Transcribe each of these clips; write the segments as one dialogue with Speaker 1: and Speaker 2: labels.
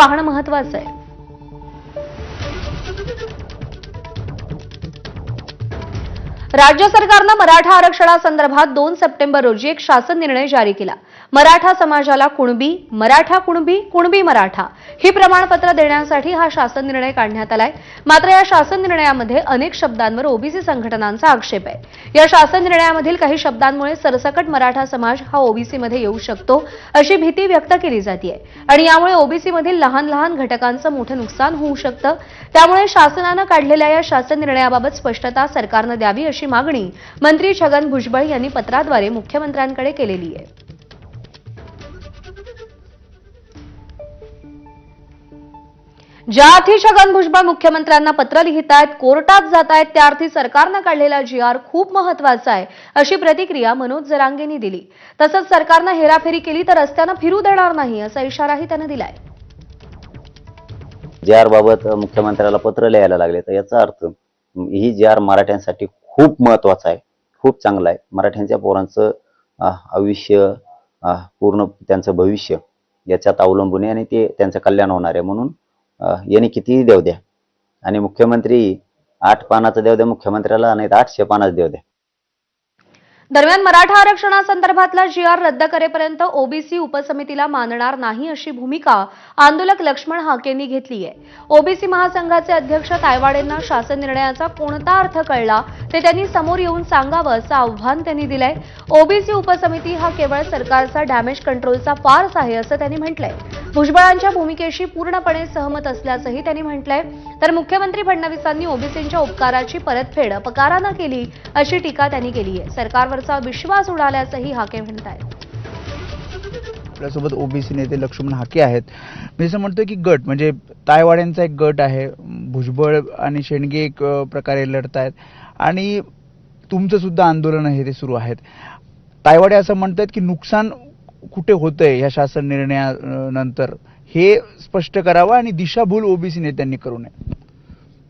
Speaker 1: पाहणं महत्त्वाचं आहे। राज्य सरकारनं मराठा आरक्षणासंदर्भात 2 सप्टेंबर रोजी एक शासन निर्णय जारी केला। मराठा समाजाला कुणबी, मराठा कुणबी, कुणबी मराठा ही प्रमाणपत्र देण्यासाठी हा शासन निर्णय काढण्यात आलाय। मात्र या शासन निर्णयामध्ये अनेक शब्दांवर ओबीसी संघटनांचा आक्षेप आहे। या शासन निर्णयामधील काही शब्दांमुळे सरसकट मराठा समाज हा ओबीसी मध्ये येऊ शकतो अशी भीती व्यक्त केली जाते आणि यामुळे ओबीसी मधील लहान लहान घटकांचं मोठं नुकसान होऊ शकतं। त्यामुळे शासनानं काढलेल्या या शासन निर्णयाबाबत स्पष्टता सरकारनं द्यावी अशी मागणी मंत्री छगन भुजबळ यांनी पत्राद्वारे मुख्यमंत्र्यांकडे केलेली आहे। ज्या अर्थी छगन भुजबळ मुख्यमंत्र्यांना पत्र लिहितायत, कोर्टात जातायत, त्या अर्थी सरकारनं काढलेला जी.आर खूप महत्त्वाचा आहे अशी प्रतिक्रिया मनोज जरांगेंनी दिली। तसंच सरकारनं हेराफेरी केली तर रस्त्यानं फिरू देणार नाही असा इशाराही त्यानं दिलाय।
Speaker 2: जी.आर बाबत मुख्यमंत्र्याला पत्र लिहायला लागले तर याचा अर्थ ही जी.आर मराठ्यांसाठी खूप महत्त्वाचा आहे, खूप चांगला आहे। मराठ्यांच्या पोरांचं आयुष्य, पूर्ण त्यांचं भविष्य याच्यात अवलंबून आहे आणि ते त्यांचं कल्याण होणार आहे। म्हणून यांनी कितीही देऊ द्या आणि मुख्यमंत्री 8 पानाचं देऊ द्या मुख्यमंत्र्याला, नाही तर 800 पानाचं देऊ द्या।
Speaker 1: दरम्यान मराठा आरक्षणासंदर्भातला जी.आर रद्द करेपर्यंत ओबीसी उपसमितीला मानणार नाही अशी भूमिका आंदोलक लक्ष्मण हाकेंनी घेतली आहे। ओबीसी महासंघाचे अध्यक्ष तायवाडेंना शासन निर्णयाचा कोणता अर्थ कळला ते त्यांनी समोर येऊन सांगावं असं आव्हान त्यांनी दिलंय। ओबीसी उपसमिती हा केवळ सरकारचा डॅमेज कंट्रोलचा फार्स आहे असं त्यांनी म्हटलंय। भुजबळांच्या भूमिकेशी पूर्णपणे सहमत असल्याचंही त्यांनी म्हटलंय। तर मुख्यमंत्री फडणवीसांनी ओबीसींच्या उपकाराची परतफेड अपकारानं केली अशी टीका त्यांनी केली आहे। सरकारवरचा विश्वास उडाल्याचंही हाके म्हणतात।
Speaker 3: आपल्यासोबत ओबीसी नेते लक्ष्मण हाके आहेत। मी असं म्हणतोय की गट म्हणजे तायवाड्यांचा एक गट आहे, भुजबळ आणि शेंडगे एक प्रकारे लढतायत आणि तुमचं सुद्धा आंदोलन आहे ते सुरू आहेत। तायवाडे असं म्हणतात की नुकसान कुठे होतंय या शासन निर्णयानंतर हे स्पष्ट करावं आणि दिशाभूल ओबीसी नेत्यांनी करू नये।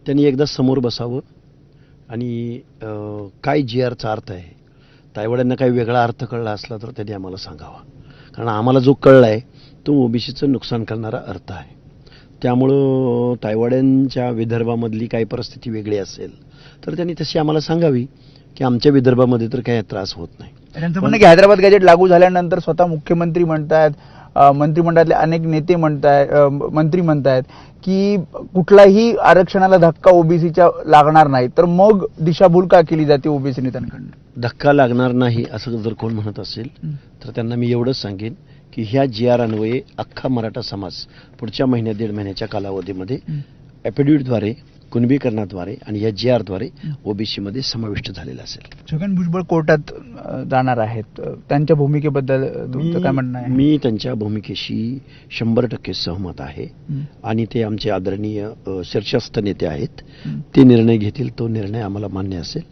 Speaker 4: त्यांनी एकदा समोर बसावं आणि काय जी.आरचा अर्थ आहे, तायवाड्यांना काही वेगळा अर्थ कळला असला तर त्यांनी आम्हाला सांगावा, कारण आम्हाला जो कळला आहे तो ओबीसीचं नुकसान करणारा अर्थ आहे। त्यामुळं तायवाड्यांच्या विदर्भामधली काही परिस्थिती वेगळी असेल तर त्यांनी तशी आम्हाला सांगावी की आमच्या विदर्भामध्ये तर काही त्रास होत नाही।
Speaker 3: त्यांचं म्हणणं की हैदराबाद गॅजेट लागू झाल्यानंतर स्वतः मुख्यमंत्री म्हणतायत, मंत्रिमंडळातले अनेक नेते मंत्री म्हणतायत की कुठलाही आरक्षणाला धक्का ओबीसीच्या लागणार नाही, तर मग दिशाभूल का केली जाते ओबीसी नेत्यांकडून?
Speaker 4: धक्का लागणार नाही असं जर कोण म्हणत असेल तर त्यांना मी एवढंच सांगेन की ह्या जी.आर अन्वये अख्खा मराठा समाज पुढच्या महिन्यात 1.5 महिन्याच्या कालावधीमध्ये ॲफिडेव्हिटद्वारे, कुणबीकरणाद्वारे आणि या जी.आरद्वारे ओबीसीमध्ये समाविष्ट झालेला असेल।
Speaker 3: छगन भुजबळ कोर्टात जाणार आहेत, त्यांच्या भूमिकेबद्दल तुमचं काय म्हणणं आहे?
Speaker 4: मी त्यांच्या भूमिकेशी 100% सहमत आहे आणि ते आमचे आदरणीय शीर्षस्थ नेते आहेत, ते निर्णय घेतील तो निर्णय आम्हाला मान्य असेल।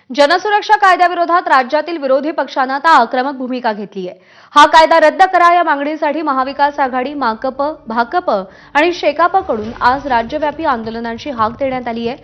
Speaker 1: जनसुरक्षा कायद्याविरोधात राज्यातील विरोधी पक्षांना आता आक्रमक भूमिका घेतली आहे। हा कायदा रद्द करा या मागणीसाठी महाविकास आघाडी, माकप, भाकप आणि शेकापकडून आज राज्यव्यापी आंदोलनांची हाक देण्यात आली आहे।